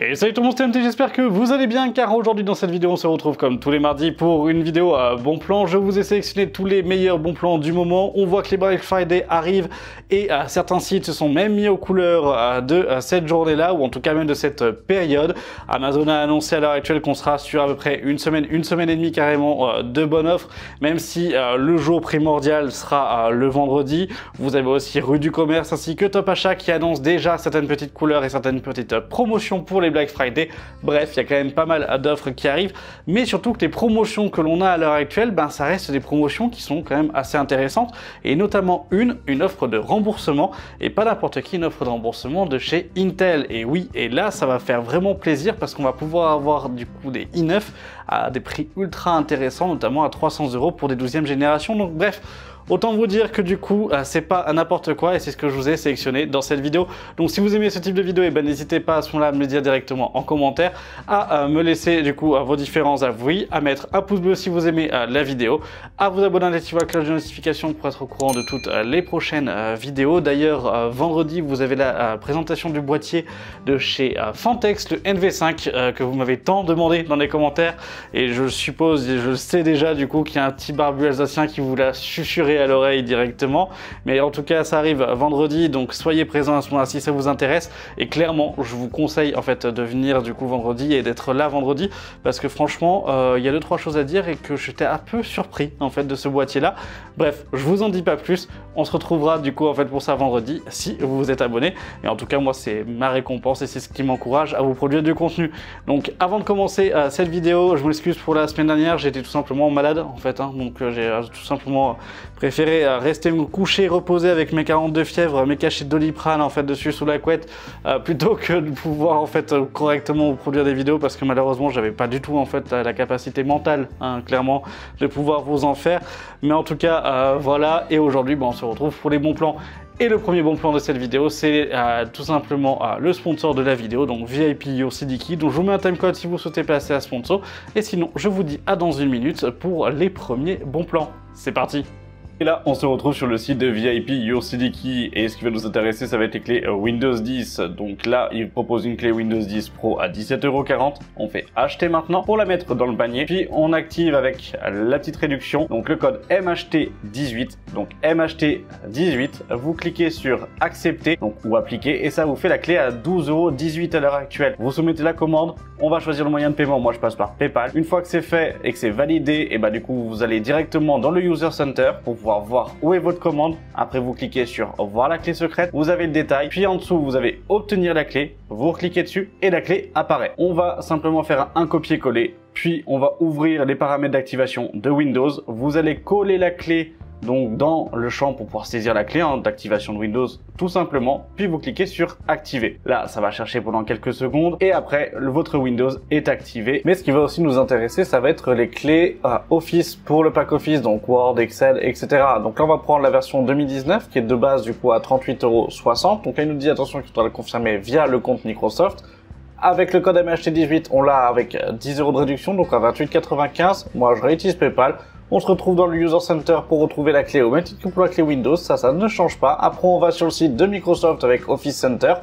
Et salut tout le monde, c'est MT, j'espère que vous allez bien car aujourd'hui dans cette vidéo on se retrouve comme tous les mardis pour une vidéo à bon plan. Je vous ai sélectionné tous les meilleurs bons plans du moment. On voit que les Black Friday arrivent et certains sites se sont même mis aux couleurs de cette journée-là ou en tout cas même de cette période. Amazon a annoncé à l'heure actuelle qu'on sera sur à peu près une semaine et demie carrément de bonnes offres, même si le jour primordial sera le vendredi. Vous avez aussi Rue du Commerce ainsi que Top Achat qui annonce déjà certaines petites couleurs et certaines petites promotions pour les Black Friday. Bref, il y a quand même pas mal d'offres qui arrivent, mais surtout que les promotions que l'on a à l'heure actuelle, ça reste des promotions qui sont quand même assez intéressantes, et notamment une offre de remboursement, et pas n'importe qui, une offre de remboursement de chez Intel. Et oui, et là ça va faire vraiment plaisir parce qu'on va pouvoir avoir du coup des i9 à des prix ultra intéressants, notamment à 300 € pour des 12e génération. Donc bref, autant vous dire que du coup, c'est pas n'importe quoi et c'est ce que je vous ai sélectionné dans cette vidéo. Donc si vous aimez ce type de vidéo, n'hésitez pas à ce moment-là à me le dire directement en commentaire, à me laisser du coup vos différents avis, à mettre un pouce bleu si vous aimez la vidéo, à vous abonner à l'activer la cloche de notification pour être au courant de toutes les prochaines vidéos. D'ailleurs, vendredi, vous avez la présentation du boîtier de chez Fantex, le NV5, que vous m'avez tant demandé dans les commentaires. Et je suppose, et je sais déjà du coup qu'il y a un petit barbu alsacien qui vous l'a chuchuré à l'oreille directement, mais en tout cas ça arrive vendredi, donc soyez présents à ce moment-là si ça vous intéresse. Et clairement je vous conseille en fait de venir du coup vendredi et d'être là vendredi, parce que franchement il y a 2-3 choses à dire et que j'étais un peu surpris en fait de ce boîtier là. Bref, je vous en dis pas plus, on se retrouvera du coup en fait pour ça vendredi si vous vous êtes abonné, et en tout cas moi c'est ma récompense et c'est ce qui m'encourage à vous produire du contenu. Donc avant de commencer cette vidéo, je m'excuse pour la semaine dernière, j'étais tout simplement malade en fait, donc j'ai tout simplement préféré rester me coucher, reposer avec mes 42 fièvres, mes cachets de Doliprane en fait dessus sous la couette, plutôt que de pouvoir en fait correctement vous produire des vidéos, parce que malheureusement j'avais pas du tout en fait la capacité mentale clairement de pouvoir vous en faire. Mais en tout cas voilà, et aujourd'hui on se retrouve pour les bons plans. Et le premier bon plan de cette vidéo, c'est tout simplement le sponsor de la vidéo, donc VIP Your Siddiqui. Donc je vous mets un timecode si vous souhaitez passer à sponsor. Et sinon, je vous dis à dans une minute pour les premiers bons plans. C'est parti! Et là, on se retrouve sur le site de VIP Your Siddiqui, et ce qui va nous intéresser, ça va être les clés Windows 10. Donc là, il propose une clé Windows 10 Pro à 17,40 €. On fait acheter maintenant pour la mettre dans le panier, puis on active avec la petite réduction, donc le code MHT18. Donc MHT18, vous cliquez sur accepter donc, ou appliquer, et ça vous fait la clé à 12,18 € à l'heure actuelle. Vous soumettez la commande, on va choisir le moyen de paiement. Moi, je passe par PayPal. Une fois que c'est fait et que c'est validé, et du coup, vous allez directement dans le User Center pour pouvoir voir où est votre commande. Après, vous cliquez sur voir la clé secrète, vous avez le détail, puis en dessous vous avez obtenir la clé, vous cliquez dessus et la clé apparaît. On va simplement faire un copier-coller, puis on va ouvrir les paramètres d'activation de Windows. Vous allez coller la clé donc dans le champ pour pouvoir saisir la clé d'activation de Windows tout simplement, puis vous cliquez sur activer. Là ça va chercher pendant quelques secondes et après votre Windows est activé. Mais ce qui va aussi nous intéresser, ça va être les clés Office pour le pack Office, donc Word, Excel, etc. Donc là on va prendre la version 2019 qui est de base du coup à 38,60 €. Donc là il nous dit attention qu'il faudra le confirmer via le compte Microsoft. Avec le code MHT18, on l'a avec 10 € de réduction, donc à 28,95 €. Moi je réutilise PayPal. On se retrouve dans le User Center pour retrouver la clé au même titre que pour la clé Windows, ça ne change pas. Après on va sur le site de Microsoft avec Office Center,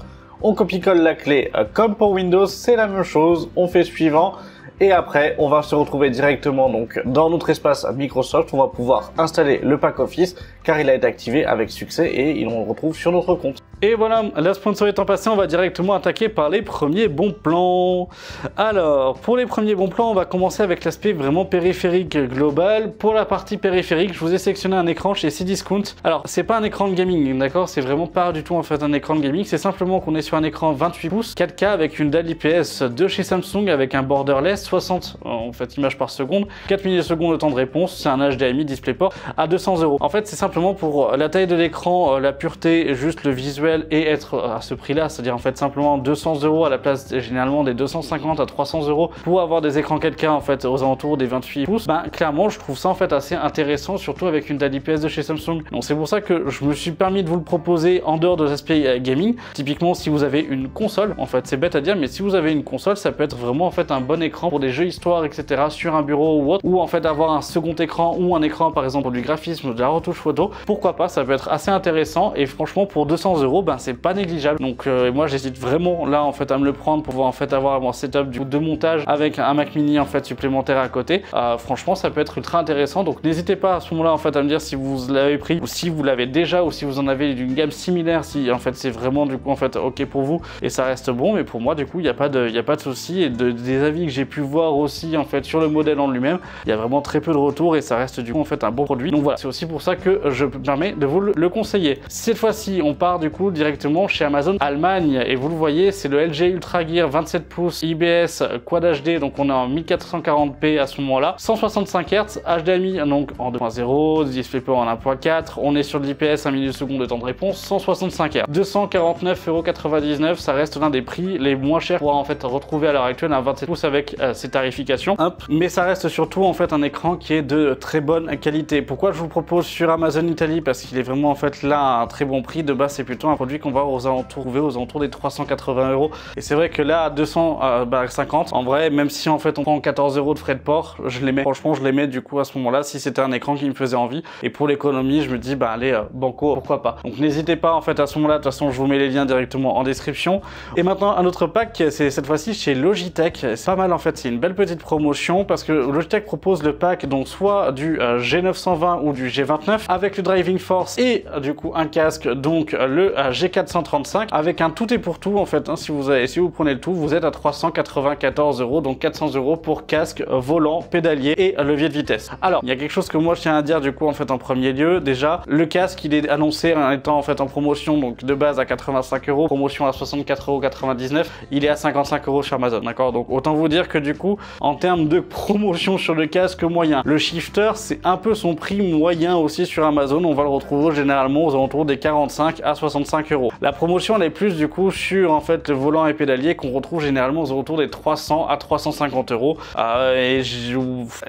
on copie-colle la clé comme pour Windows, c'est la même chose, on fait suivant. Et après, on va se retrouver directement donc dans notre espace Microsoft. On va pouvoir installer le pack Office car il a été activé avec succès et on le retrouve sur notre compte. Et voilà, la sponsor étant passée, on va directement attaquer par les premiers bons plans. Alors, pour les premiers bons plans, on va commencer avec l'aspect vraiment périphérique global. Pour la partie périphérique, je vous ai sélectionné un écran chez Cdiscount. Alors, c'est pas un écran de gaming, d'accord? C'est vraiment pas du tout en fait un écran de gaming. C'est simplement qu'on est sur un écran 28 pouces, 4K avec une dalle IPS de chez Samsung avec un borderless, 60 en fait images par seconde, 4 millisecondes de temps de réponse, c'est un HDMI DisplayPort à 200 €. En fait, c'est simplement pour la taille de l'écran, la pureté, juste le visuel et être à ce prix là, c'est-à-dire en fait simplement 200 € à la place généralement des 250 à 300 € pour avoir des écrans 4K en fait aux alentours des 28 pouces. Clairement je trouve ça en fait assez intéressant, surtout avec une dalle IPS de chez Samsung. Donc c'est pour ça que je me suis permis de vous le proposer en dehors de l'aspect gaming. Typiquement si vous avez une console, en fait c'est bête à dire, mais si vous avez une console, ça peut être vraiment en fait un bon écran pour des jeux histoire, etc. sur un bureau ou autre, ou en fait avoir un second écran ou un écran par exemple pour du graphisme ou de la retouche photo. Pourquoi pas, ça peut être assez intéressant, et franchement pour 200 € €, ben c'est pas négligeable. Donc moi j'hésite vraiment là en fait à me le prendre pour pouvoir en fait avoir mon setup de montage avec un Mac mini en fait supplémentaire à côté. Franchement ça peut être ultra intéressant, donc n'hésitez pas à ce moment là en fait à me dire si vous l'avez pris ou si vous l'avez déjà ou si vous en avez d'une gamme similaire, si en fait c'est vraiment du coup en fait ok pour vous et ça reste bon. Mais pour moi du coup il n'y a pas de souci, et des avis que j'ai pu voir aussi en fait sur le modèle en lui-même, il y a vraiment très peu de retours et ça reste du coup en fait un bon produit. Donc voilà, c'est aussi pour ça que je me permets de vous le conseiller. Cette fois-ci on part du coup directement chez Amazon Allemagne, et vous le voyez c'est le LG Ultra Gear 27 pouces IPS Quad HD, donc on est en 1440p à ce moment là, 165 Hz, HDMI donc en 2.0, DisplayPort en 1.4, on est sur de l'IPS 1 milliseconde de temps de réponse, 165 Hz, 249,99 €, ça reste l'un des prix les moins chers pour en fait retrouver à l'heure actuelle un 27 pouces avec ces tarifications. Hop. Mais ça reste surtout en fait un écran qui est de très bonne qualité. Pourquoi je vous le propose sur Amazon Italie? Parce qu'il est vraiment en fait là à un très bon prix. De base c'est plutôt un produit qu'on va trouver aux alentours des 380 €, et c'est vrai que là à 250 en vrai, même si en fait on prend 14 € de frais de port, je les mets, franchement je les mets du coup à ce moment là si c'était un écran qui me faisait envie, et pour l'économie je me dis bah allez banco, pourquoi pas. Donc n'hésitez pas en fait à ce moment là, de toute façon je vous mets les liens directement en description. Et maintenant un autre pack, c'est cette fois-ci chez Logitech. C'est pas mal en fait, c'est une belle petite promotion parce que Logitech propose le pack donc soit du G920 ou du G29 avec le Driving Force et du coup un casque, donc le G435 avec un tout et pour tout en fait, hein, si vous prenez le tout vous êtes à 394 €, donc 400 € pour casque, volant, pédalier et levier de vitesse. Alors il y a quelque chose que moi je tiens à dire du coup en fait en premier lieu. Déjà le casque il est annoncé en étant en fait en promotion, donc de base à 85 €, promotion à 64,99 €, il est à 55 € sur Amazon, d'accord. Donc autant vous dire que du coup en termes de promotion sur le casque moyen, le shifter c'est un peu son prix moyen aussi sur Amazon, on va le retrouver généralement aux alentours des 45 à 65 €. La promotion elle est plus du coup sur en fait le volant et pédalier qu'on retrouve généralement aux alentours des 300 à 350 €,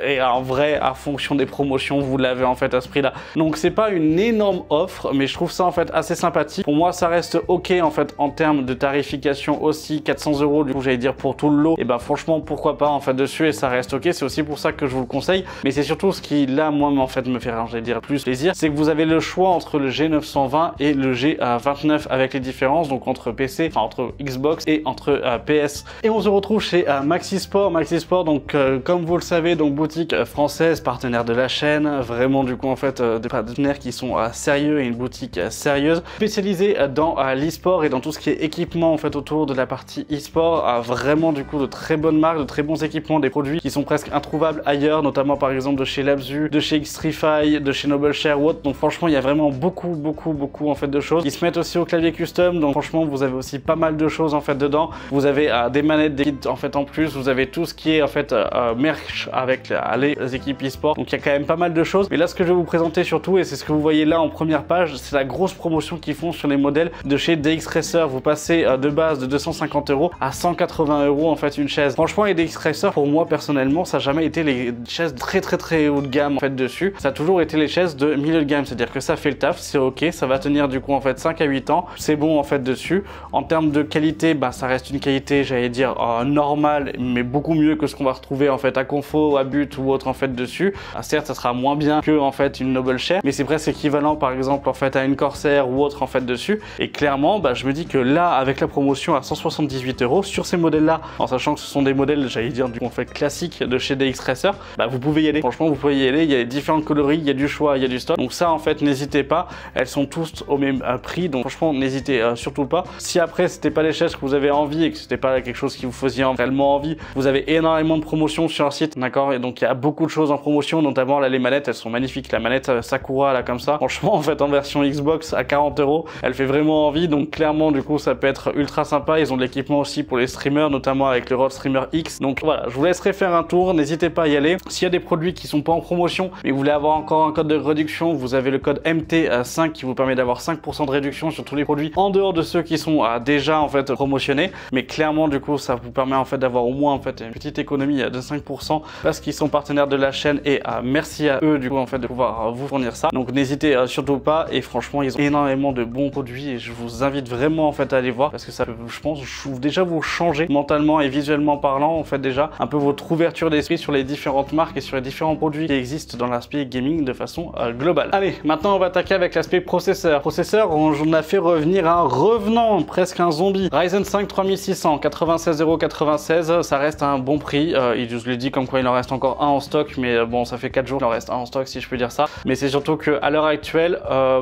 et en vrai à fonction des promotions vous l'avez en fait à ce prix là. Donc c'est pas une énorme offre, mais je trouve ça en fait assez sympathique. Pour moi ça reste ok en fait en termes de tarification aussi, 400 € du coup j'allais dire pour tout le lot, et ben franchement pourquoi pas en fait dessus, et ça reste ok. C'est aussi pour ça que je vous le conseille, mais c'est surtout ce qui là moi en fait me fait j'allais dire plus plaisir, c'est que vous avez le choix entre le G920 et le G29 avec les différences donc entre PC, enfin entre Xbox et entre PS. Et on se retrouve chez Maxisport. Maxisport donc comme vous le savez, donc boutique française, partenaire de la chaîne, vraiment du coup en fait des partenaires qui sont sérieux et une boutique sérieuse spécialisée dans l'e-sport et dans tout ce qui est équipement en fait autour de la partie e-sport. Vraiment du coup de très bonnes marques, de très bons équipements, des produits qui sont presque introuvables ailleurs, notamment par exemple de chez Labzu, de chez Xtrify, de chez Nobleshare ou autre. Donc franchement il y a vraiment beaucoup en fait de choses. Ils se mettent aussi au clavier custom, donc franchement vous avez aussi pas mal de choses en fait dedans. Vous avez des manettes, des kits en fait en plus, vous avez tout ce qui est en fait merch avec les équipes e-sport. Donc il y a quand même pas mal de choses. Mais là ce que je vais vous présenter surtout, et c'est ce que vous voyez là en première page, c'est la grosse promotion qu'ils font sur les modèles de chez DX Racer. Vous passez de base de 250 € à 180 € en fait une chaise. Franchement les DX Racer pour moi personnellement ça n'a jamais été les chaises très haut de gamme en fait dessus. Ça a toujours été les chaises de milieu de gamme, c'est-à-dire que ça fait le taf, c'est ok, ça va tenir du coup en fait 5 à 8 ans, c'est bon en fait dessus. En termes de qualité, bah ça reste une qualité j'allais dire normale, mais beaucoup mieux que ce qu'on va retrouver en fait à Confo, à But ou autre en fait dessus. Certes ça sera moins bien que en fait une Nobleshare, mais c'est presque équivalent par exemple en fait à une Corsair ou autre en fait dessus. Et clairement bah je me dis que là avec la promotion à 178 € sur ces modèles là, en sachant que ce sont des modèles j'allais dire du coup en fait classiques de chez DX Racer, bah vous pouvez y aller. Franchement vous pouvez y aller, il y a différentes coloris, il y a du choix, il y a du stock. Donc ça en fait n'hésitez pas, elles sont tous au même prix, donc franchement n'hésitez surtout pas. Si après c'était pas les chaises que vous avez envie et que c'était pas quelque chose qui vous faisait réellement envie, vous avez énormément de promotions sur un site, d'accord, et donc il y a beaucoup de choses en promotion, notamment là les manettes elles sont magnifiques. La manette Sakura là comme ça, franchement en fait en version Xbox à 40 €, elle fait vraiment envie, donc clairement du coup ça peut être ultra sympa. Ils ont de l'équipement aussi pour les streamers, notamment avec le Rode Streamer X. Donc voilà, je vous laisserai faire un tour, n'hésitez pas à y aller. S'il y a des produits qui sont pas en promotion mais vous voulez avoir encore un code de réduction, vous avez le code MT5 qui vous permet d'avoir 5% de réduction sur tous les produits en dehors de ceux qui sont déjà en fait promotionnés. Mais clairement du coup ça vous permet en fait d'avoir au moins en fait une petite économie de 5% parce qu'ils sont partenaires de la chaîne, et merci à eux du coup en fait de pouvoir vous fournir ça. Donc n'hésitez surtout pas, et franchement ils ont énormément de bons produits et je vous invite vraiment en fait à aller voir parce que ça peut, je pense, déjà vous changer mentalement et visuellement parlant en fait déjà un peu votre ouverture d'esprit sur les différentes marques et sur les différents produits qui existent dans l'aspect gaming de façon globale. Allez, maintenant on va attaquer avec l'aspect processeur. Processeur, on en a fait revenir un revenant, presque un zombie. Ryzen 5 3600, 96,96 €, ça reste un bon prix. Je l'ai dit comme quoi il en reste encore un en stock, mais bon, ça fait 4 jours qu'il en reste un en stock si je peux dire ça. Mais c'est surtout qu'à l'heure actuelle,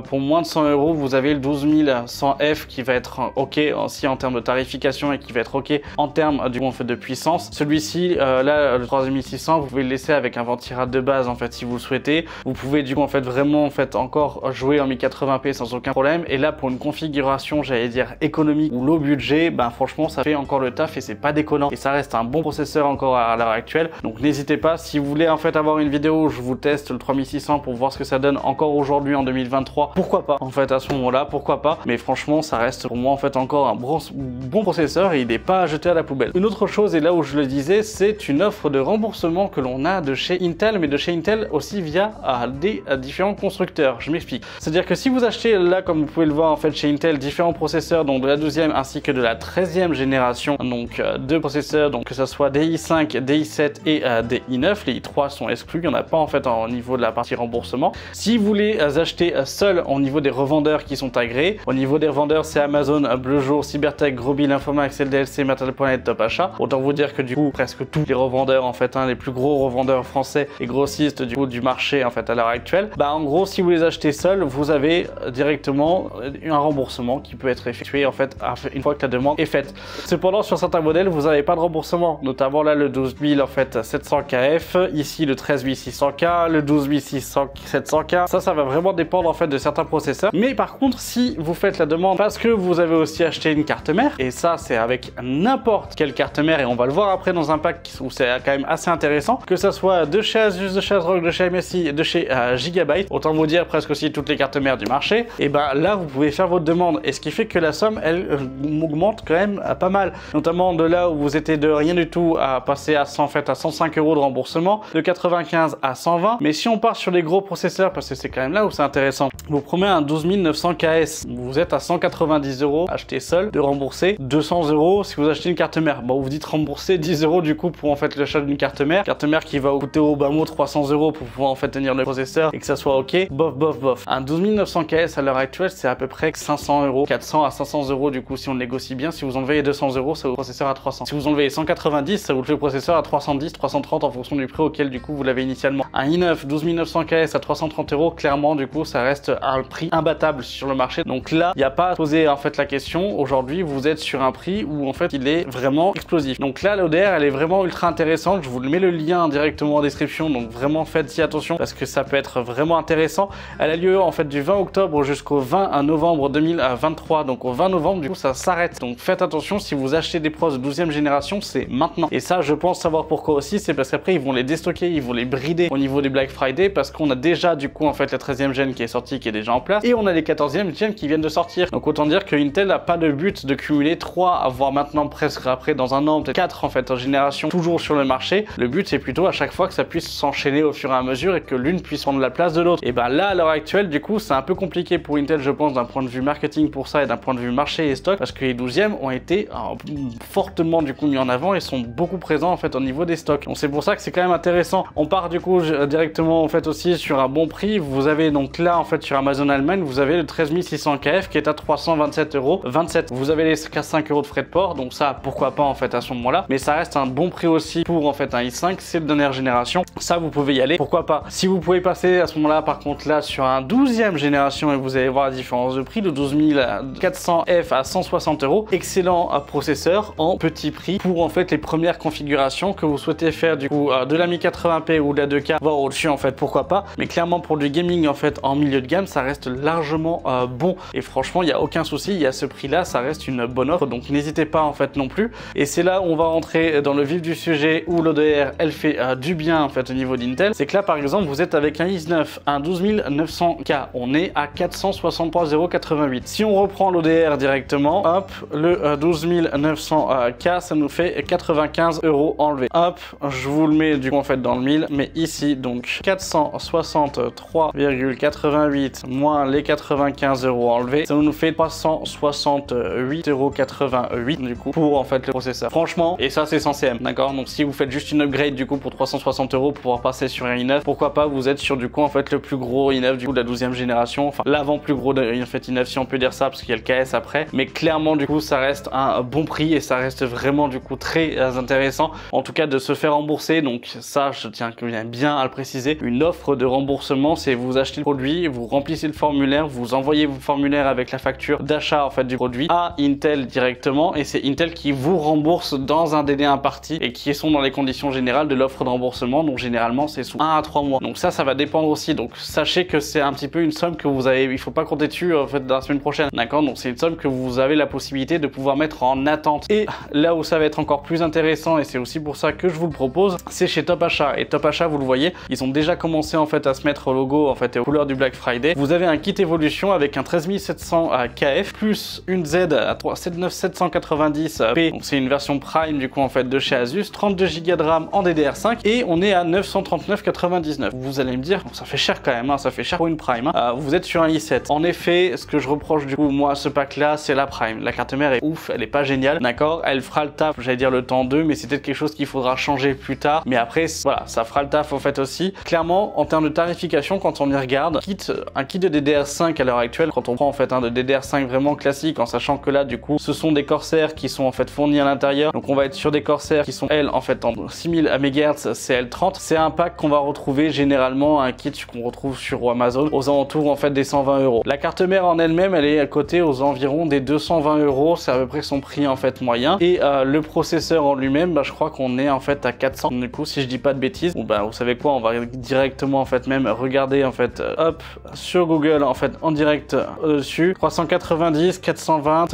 pour moins de 100 €, vous avez le 12100F qui va être ok aussi en termes de tarification et qui va être ok en termes du coup en fait de puissance. Celui-ci, là, le 3600, vous pouvez le laisser avec un ventirad de base en fait si vous le souhaitez. Vous pouvez du coup en fait vraiment en fait encore jouer en 1080p sans aucun problème. Et là, pour une configuration, j'allais dire économique ou low budget, ben franchement, ça fait encore le taf et c'est pas déconnant. Et ça reste un bon processeur encore à l'heure actuelle. Donc n'hésitez pas, si vous voulez en fait avoir une vidéo où je vous teste le 3600 pour voir ce que ça donne encore aujourd'hui en 2023, pourquoi pas en fait à ce moment-là, pourquoi pas. Mais franchement, ça reste pour moi en fait encore un bon processeur et il n'est pas à jeter à la poubelle. Une autre chose, et là où je le disais, c'est une offre de remboursement que l'on a de chez Intel, mais de chez Intel aussi via des différents constructeurs. Je m'explique. C'est-à-dire que si vous achetez là, comme vous pouvez le voir en fait chez Intel, différents processeurs, donc de la 12e ainsi que de la 13e génération, donc deux processeurs, donc que ce soit des i5, des i7 et des i9, les i3 sont exclus, il n'y en a pas en fait au niveau de la partie remboursement. Si vous les achetez seuls au niveau des revendeurs qui sont agréés, au niveau des revendeurs c'est Amazon, Bleujour, Cybertech, Grobil, Infomax, LDLC, Metal.net, Top Achat. Autant vous dire que du coup presque tous les revendeurs en fait, les plus gros revendeurs français et grossistes du marché en fait à l'heure actuelle, bah en gros si vous les achetez seuls, vous avez directement un remboursement qui peut être effectué en fait une fois que la demande est faite. Cependant sur certains modèles vous n'avez pas de remboursement, notamment là le 12000 en fait 700KF, ici le 13600K, le 12700K, ça va vraiment dépendre en fait de certains processeurs. Mais par contre si vous faites la demande parce que vous avez aussi acheté une carte mère, et ça c'est avec n'importe quelle carte mère, et on va le voir après dans un pack où c'est quand même assez intéressant, que ça soit de chez Asus, de chez ASRock, de chez MSI, de chez Gigabyte, autant vous dire presque aussi toutes les cartes mères du marché, et ben là vous pouvez faire votre demande, et ce qui fait que la somme elle augmente quand même pas mal, notamment de là où vous étiez de rien du tout à passer à 100, en fait à 105 € de remboursement, de 95 à 120. Mais si on part sur les gros processeurs, parce que c'est quand même là où c'est intéressant, vous prenez un 12900KS, vous êtes à 190 € acheté seul, de rembourser 200 € si vous achetez une carte mère. Bon, vous dites rembourser 10 € du coup pour en fait l'achat d'une carte mère qui va coûter au bas mot 300 € pour pouvoir en fait tenir le processeur et que ça soit ok. Bof. Un 12900KS à l'heure actuelle, c'est à peu près 500 €, 400 à 500 € du coup si on le négocie bien. Si vous enlevez les 200 €, ça vous le processeur à 300. Si vous enlevez les 190, ça vous le fait le processeur à 310, 330 en fonction du prix auquel du coup vous l'avez initialement. Un i9 12900KS à 330 €, clairement du coup ça reste un prix imbattable sur le marché. Donc là, il n'y a pas à poser en fait la question. Aujourd'hui, vous êtes sur un prix où en fait il est vraiment explosif. Donc là, l'ODR elle est vraiment ultra intéressante. Je vous mets le lien directement en description. Donc vraiment faites-y attention parce que ça peut être vraiment intéressant. Elle a lieu en fait du 20 octobre jusqu'au 20 novembre 2023. Donc au 20 novembre, du coup ça s'arrête. Donc faites attention, si vous achetez des pros de 12e génération, c'est maintenant. Et ça, je pense savoir pourquoi aussi. C'est parce qu'après ils vont les déstocker, ils vont les brider au niveau des Black Friday parce qu'on a déjà du coup en fait la 13e gen qui est sortie, qui est déjà en place, et on a les 14e gen qui viennent de sortir. Donc autant dire que Intel n'a pas de but de cumuler 3, voire maintenant presque après dans un an, peut-être 4 en fait en génération toujours sur le marché. Le but c'est plutôt à chaque fois que ça puisse s'enchaîner au fur et à mesure et que l'une puisse prendre la place de l'autre. Et ben là à l'heure actuelle du coup c'est un peu compliqué pour Intel, je pense, d'un point de vue marketing pour ça et d'un point de vue marché et stock, parce que les 12e ont été fortement du coup mis en avant et sont beaucoup présents en fait au niveau des stocks. Donc c'est pour ça que c'est quand même intéressant. On part du coup directement en fait aussi sur un bon prix. Vous avez donc là en fait sur Amazon Allemagne, vous avez le 13600KF qui est à 327,27 €. Vous avez les 5 € de frais de port, donc ça pourquoi pas en fait à ce moment-là, mais ça reste un bon prix aussi pour en fait un i5, c'est de dernière génération, ça vous pouvez y aller, pourquoi pas. Si vous pouvez passer à ce moment-là par contre là sur un 12e génération et vous allez voir la différence de prix, le 12400F à 160 €, excellent processeur en petit prix pour en fait les premières configurations que vous souhaitez faire du coup de la 1080p ou de la 2K, voire au-dessus en fait, pourquoi pas. Mais clairement pour du gaming en fait en milieu de gamme, ça reste largement bon et franchement il n'y a aucun souci, il y a ce prix là, ça reste une bonne offre, donc n'hésitez pas en fait non plus. Et c'est là où on va rentrer dans le vif du sujet, où l'ODR elle fait du bien en fait au niveau d'Intel. C'est que là par exemple vous êtes avec un i9, un 12900K, on est à 463,088. Si on reprend l'ODR directement, hop, le 12900K ça nous fait 95 € enlevé. Hop, je vous le mets du coup en fait dans le 1000, mais ici donc 463,88 moins les 95 € enlevés, ça nous fait 368,88 € du coup pour en fait le processeur. Franchement, et ça c'est sans CM, d'accord? Donc si vous faites juste une upgrade du coup pour 360 € pour pouvoir passer sur un i9, pourquoi pas, vous êtes sur du coup en fait le plus gros i9 du coup de la 12e génération, enfin l'avant plus gros de fait i9 si on peut dire ça parce qu'il y a le KS après, mais clairement du coup ça reste un bon prix et ça reste vraiment du coup très intéressant en tout cas de se faire rembourser. Donc ça je tiens bien à le préciser, une offre de remboursement c'est vous achetez le produit, vous remplissez le formulaire, vous envoyez vos formulaires avec la facture d'achat en fait du produit à Intel directement et c'est Intel qui vous rembourse dans un délai imparti et qui sont dans les conditions générales de l'offre de remboursement, donc généralement c'est sous 1 à 3 mois. Donc ça va dépendre aussi, donc sachez que c'est un petit peu une somme que vous avez, il faut pas compter dessus en fait dans la semaine prochaine, d'accord? Donc c'est une somme que vous avez la possibilité de pouvoir mettre en attente. Et là où ça va être encore plus intéressant et c'est aussi pour ça que je vous le propose, c'est chez Top Achat. Et Top Achat, vous le voyez, ils ont déjà commencé en fait à se mettre au logo en fait aux couleurs du Black Friday. Vous avez un kit évolution avec un 13700 KF plus une Z à 79790P, donc c'est une version Prime du coup en fait de chez Asus, 32 Go de RAM en DDR5 et on est à 939,99. Vous allez me dire, bon, ça fait cher quand même, hein, ça fait cher pour une Prime. Hein. Vous êtes sur un i7. En effet, ce que je reproche du coup moi à ce pack là, c'est la Prime. La carte mère est ouf, elle est pas géniale, d'accord? Elle fera le taf, j'allais dire le temps 2, mais c'est peut-être quelque chose qu'il faudra changer plus tard. Mais après, voilà, ça fera le taf en fait aussi. Clairement, en termes de tarification, quand on y regarde, un kit de DDR5 à l'heure actuelle, quand on prend en fait un de DDR5 vraiment classique, en sachant que là du coup, ce sont des Corsair qui sont en fait fournis à l'intérieur. Donc on va être sur des Corsair qui sont elles en fait en 6000 MHz CL30. C'est un pack qu'on va retrouver généralement, un kit qu'on retrouve sur Amazon aux alentours en fait des 120 €. La carte mère en elle-même, elle est à côté aux environs des 220 €. C'est à peu près son prix en fait moyen. Et le processeur en lui-même, bah, je crois qu'on est en fait à 400. Du coup, si je dis pas de bêtises, ou bah vous savez quoi, on va directement en fait même regarder en fait hop sur Google en fait en direct dessus. 390, 420,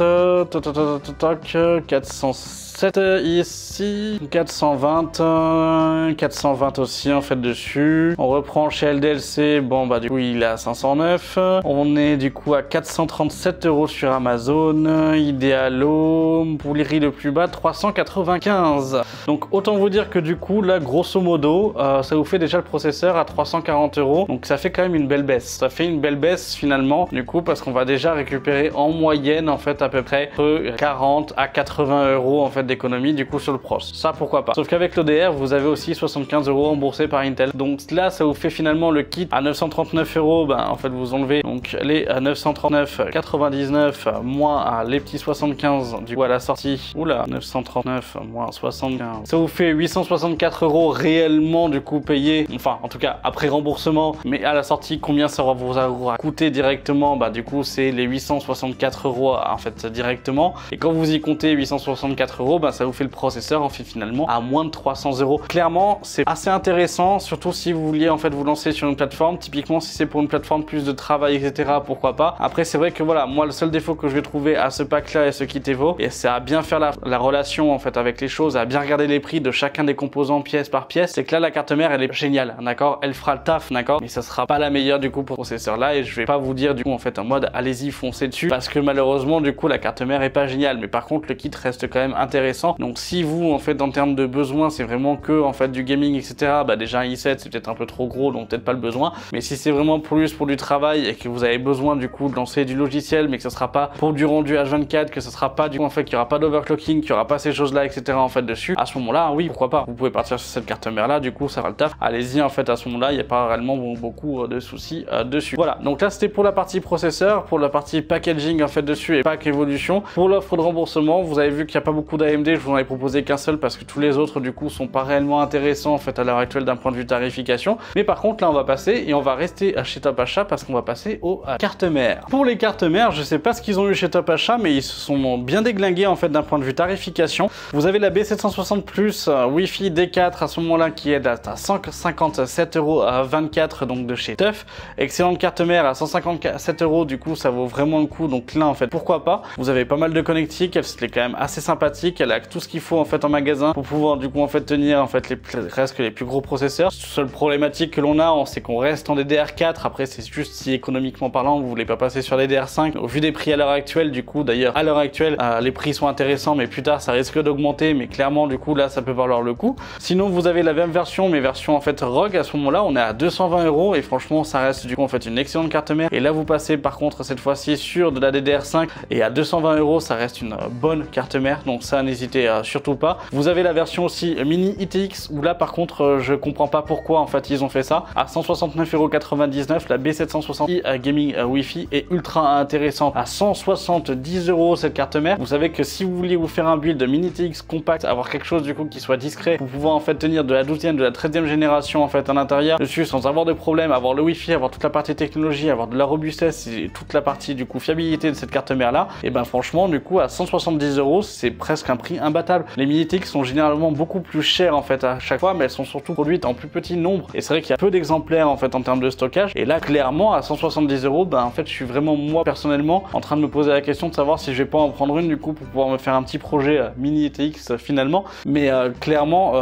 407 ici, 420, 420 aussi en fait dessus. On reprend chez LDLC, bon bah du coup il est à 509. On est du coup à 437 € sur Amazon. Idealo, pour les prix le plus bas, 395. Donc autant vous dire que du coup là grosso modo ça vous fait déjà le processeur à 340 €. Donc ça fait quand même une belle baisse. Ça fait une belle baisse finalement du coup parce qu'on va déjà récupérer en moyenne en fait à peu près 40 à 80 € en fait d'économie du coup sur le pros. Ça pourquoi pas. Sauf qu'avec l'ODR vous avez aussi 75 € remboursés par Intel. Donc là ça vous fait finalement le kit à 939 €. Ben en fait vous enlevez donc les 939,99 moins les petits 75 du coup à la sortie. Oula, 939 moins 75. Ça vous fait 864 € réellement du coup payé. Enfin en tout cas après remboursement. Mais à la sortie combien ça vous aura coûté directement? Bah du coup c'est les 864 € en fait directement. Et quand vous y comptez 864 €, bah, ça vous fait le processeur en fait finalement à moins de 300 €. Clairement c'est assez intéressant, surtout si vous vouliez en fait vous lancer sur une plateforme. Typiquement si c'est pour une plateforme plus de travail etc, pourquoi pas. Après c'est vrai que voilà, moi le seul défaut que je vais trouver à ce pack là et ce kit Evo, et c'est à bien faire la relation en fait avec les choses, à bien regarder les prix de chacun des composants pièce par pièce, c'est que là la carte mère elle est géniale, d'accord, elle fera le taf, d'accord, mais ça sera pas la meilleure du coup pour ce processeur là, et je vais pas vous dire du coup en fait en mode allez-y foncez dessus, parce que malheureusement du coup la carte mère est pas géniale, mais par contre le kit reste quand même intéressant. Donc si vous en fait en termes de besoin c'est vraiment que en fait du gaming etc, bah déjà un i7 c'est peut-être un peu trop gros donc peut-être pas le besoin, mais si c'est vraiment plus pour du travail et que vous avez besoin du coup de lancer du logiciel mais que ce sera pas pour du rendu H24, que ce sera pas du coup en fait qu'il y aura pas d'overclocking, qu'il y aura pas ces choses là etc en fait dessus, à ce moment là oui pourquoi pas, vous pouvez partir sur cette carte mère là, du coup ça va le taf, allez-y en fait à ce moment là, il n'y a pas réellement beaucoup de soucis dessus. Voilà, donc là c'était pour la partie processeur, pour la partie packaging en fait dessus et pack évolution. Pour l'offre de remboursement, vous avez vu qu'il n'y a pas beaucoup d'AMD, je vous en ai proposé qu'un seul parce que tous les autres du coup sont pas réellement intéressants en fait à l'heure actuelle d'un point de vue tarification. Mais par contre là on va passer et on va rester chez Top Achat parce qu'on va passer aux cartes mères. Pour les cartes mères, je sais pas ce qu'ils ont eu chez Top Achat, mais ils se sont bien déglingués en fait d'un point de vue tarification. Vous avez la B760 Plus Wi-Fi D4 à ce moment-là qui est à 157,24 € donc de chez TUF. Excellente carte mère à 157 € du coup ça vaut vraiment le coup, donc là en fait pourquoi pas. Vous avez pas mal de connectiques, elle est quand même assez sympathique, elle a tout ce qu'il faut en fait en magasin pour pouvoir du coup en fait tenir en fait presque les plus gros processeurs. Seule problématique que l'on a c'est qu'on reste en DDR4, après c'est juste si économiquement parlant vous voulez pas passer sur les DDR5 au vu des prix à l'heure actuelle. Du coup d'ailleurs à l'heure actuelle les prix sont intéressants mais plus tard ça risque d'augmenter, mais clairement du coup là ça peut valoir le coup. Sinon vous avez la même version mais version en fait ROG, à ce moment là on est à 220 € et franchement ça reste du coup en fait une excellente carte mère. Et là vous passez par contre cette fois-ci sur de la DDR5 et à 220 € ça reste une bonne carte mère, donc ça n'hésitez surtout pas. Vous avez la version aussi mini ITX où là par contre je comprends pas pourquoi en fait ils ont fait ça. À 169,99 €, la B760i Gaming Wi-Fi est ultra intéressante. À 170 € cette carte mère. Vous savez que si vous voulez vous faire un build mini ITX compact, avoir quelque chose du coup qui soit discret pour pouvoir en fait tenir de la 12e, de la 13e génération en fait à l'intérieur dessus sans avoir de problème, avoir le Wi-Fi, avoir toute la partie technologie, avoir de la robustesse et toute la partie du coup fiabilité de cette carte mère là, et ben franchement du coup à 170 € c'est presque un prix imbattable. Les mini ITX sont généralement beaucoup plus chères en fait à chaque fois, mais elles sont surtout produites en plus petit nombre et c'est vrai qu'il y a peu d'exemplaires en fait en termes de stockage, et là clairement à 170 €, ben en fait je suis vraiment moi personnellement en train de me poser la question de savoir si je vais pas en prendre une du coup pour pouvoir me faire un petit projet mini ITX finalement, mais clairement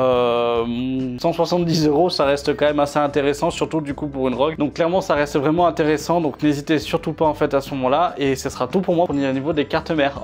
170 € ça reste quand même assez intéressant, surtout du coup pour une ROG, donc clairement ça reste vraiment intéressant, donc n'hésitez surtout pas en fait à ce moment là, et ce sera tout pour moi pour au niveau des cartes mères.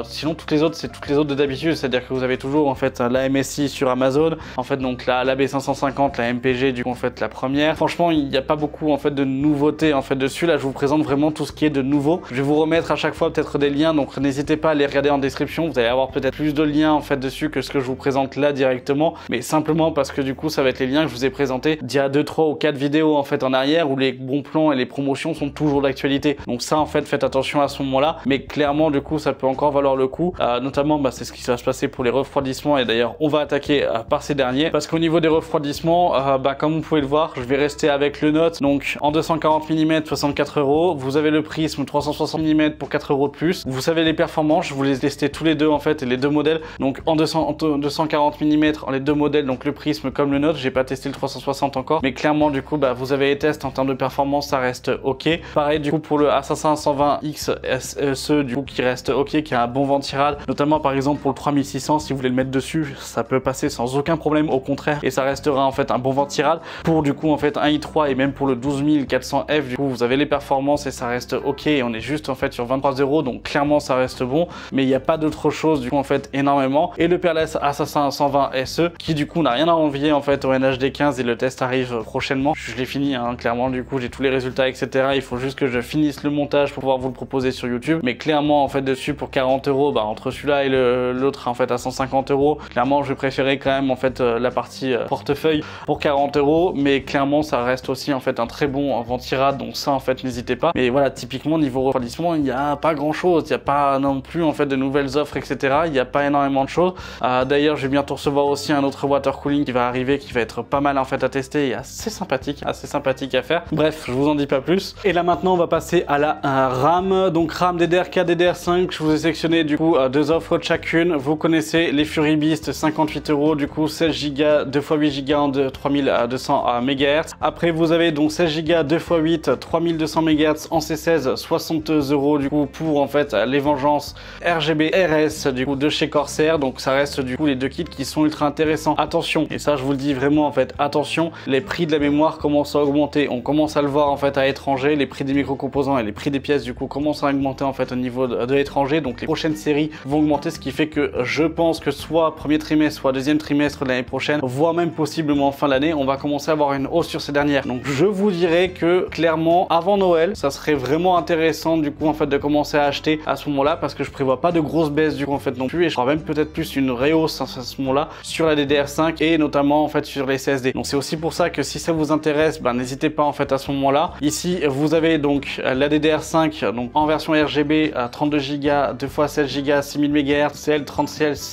Sinon toutes les autres c'est toutes les autres de d'habitude, c'est à dire que vous avez toujours en fait la MSI sur Amazon, en fait donc la B550, la MPG du coup en fait la première. Franchement il n'y a pas beaucoup en fait de nouveautés en fait dessus, là je vous présente vraiment tout ce qui est de nouveau. Je vais vous remettre à chaque fois peut-être des liens, donc n'hésitez pas à les regarder en description, vous allez avoir peut-être plus de liens en fait dessus que ce que je vous présente là directement, mais simplement parce que du coup ça va être les liens que je vous ai présentés d'il y a 2, 3 ou 4 vidéos en fait en arrière où les bons plans et les promotions sont toujours d'actualité. Donc ça en fait faites attention à ce moment là, mais clairement du coup ça peut encore valoir le coup, notamment c'est ce qui va se passer pour les refroidissements, et d'ailleurs on va attaquer par ces derniers parce qu'au niveau des refroidissements comme vous pouvez le voir, je vais rester avec le Note, donc en 240 mm 64 €, vous avez le prisme 360 mm pour 4 € de plus, vous savez les performances, je vous les ai testés tous les deux en fait, et les deux modèles, donc en 240 mm les deux modèles, donc le prisme comme le Note, j'ai pas testé le 360 encore, mais clairement du coup vous avez les tests en termes de performance, ça reste ok. Pareil du coup pour le Assassin 120X SE du coup qui reste ok, qui a un bon ventirad, notamment par exemple pour le 3600, si vous voulez le mettre dessus ça peut passer sans aucun problème, au contraire, et ça restera en fait un bon ventirad. Pour du coup en fait un i3 et même pour le 12400F du coup vous avez les performances et ça reste ok, et on est juste en fait sur 23 €, donc clairement ça reste bon, mais il n'y a pas d'autre chose du coup en fait énormément. Et le Peerless Assassin 120 SE qui du coup n'a rien à envier en fait au NHD 15, et le test arrive prochainement, je l'ai fini clairement, du coup j'ai tous les résultats etc, il faut juste que je finisse le montage pour pouvoir vous le proposer sur YouTube, mais clairement en fait dessus pour 40 €, entre celui-là et l'autre en fait à 150 €, clairement je préférais quand même en fait la partie portefeuille pour 40 €, mais clairement ça reste aussi en fait un très bon ventirad, donc ça en fait n'hésitez pas. Mais voilà, typiquement niveau refroidissement il n'y a pas grand chose, il n'y a pas non plus en fait de nouvelles offres etc, il n'y a pas énormément de choses. D'ailleurs je vais bientôt recevoir aussi un autre water cooling qui va arriver, qui va être pas mal en fait à tester et assez sympathique à faire. Bref, je vous en dis pas plus. Et là maintenant on va passer à la RAM, donc RAM DDR4, DDR5, je vous ai sélectionné du coup deux offres de chacune. Vous connaissez les Fury Beast 58 € du coup 16 Go 2x8 Go de 3200 MHz. Après vous avez donc 16 Go 2x8 3200 MHz en C16 60 € du coup pour en fait les Vengeance RGB RS du coup de chez Corsair, donc ça reste du coup les deux kits qui sont ultra intéressants. Attention, et ça je vous le dis vraiment en fait, attention, les prix de la mémoire commencent à augmenter, on commence à le voir en fait à l'étranger, les prix des micro-composants et les prix des pièces du coup commencent à augmenter en fait au niveau de l'étranger, donc les prochaines séries vont augmenter, ce qui fait que je pense que soit premier trimestre, soit deuxième trimestre de l'année prochaine, voire même possiblement fin d'année, on va commencer à avoir une hausse sur ces dernières. Donc je vous dirais que clairement avant Noël, ça serait vraiment intéressant du coup en fait de commencer à acheter à ce moment-là, parce que je prévois pas de grosses baisses du coup en fait non plus, et je crois même peut-être plus une réhausse à ce moment-là sur la DDR5 et notamment en fait sur les SSD. Donc c'est aussi pour ça que si ça vous intéresse, n'hésitez pas en fait à ce moment-là. Ici vous avez donc la DDR5 donc en version RGB 32 Go 2x16 Go 6000 MHz,